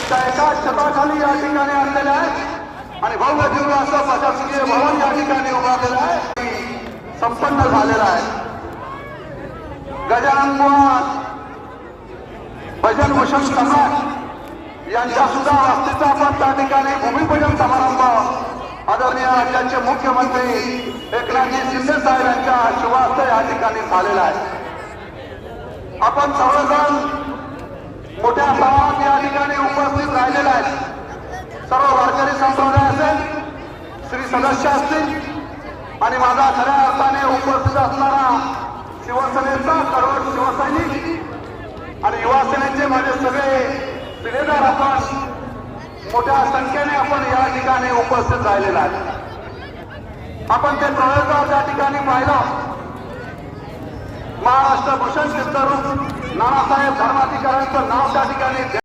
त्या एकाच छताखाली या ठिकाणी आणलेले आहे आणि भव्य दिव्य असं प्रशासकीय भवन या ठिकाणी उभारलेलं आहे, संपन्न झालेलं आहे. गजानन बुवा भजन भूषण सम्राट यांच्या सुद्धा वास्तूचा आपण त्या ठिकाणी भूमिपूजन समारंभ आदरणीय राज्याचे मुख्यमंत्री एकनाथजी शिंदे साहेब यांच्या शुभास्ते या ठिकाणी झालेला आहे. आपण सर्वजण मोठ्या प्रमाणात या ठिकाणी उपस्थित राहिलेले आहेत. सर्व वारकरी संप्रदाय असेल, श्री सदस्य असतील आणि माझा खऱ्या अर्थाने उपस्थित असणारा शिवसेनेचा सर्व शिवसैनिक आणि युवासेनेचे माझे सगळे पिढेदार आपण मोठ्या संख्येने आपण या ठिकाणी उपस्थित राहिलेला आहे. आपण ते प्रवेशद्वार त्या ठिकाणी पाहिलं. महाराष्ट्र भूषण सिद्धरूप नानासाहेब धर्माधिकाऱ्यांचं नाव त्या ठिकाणी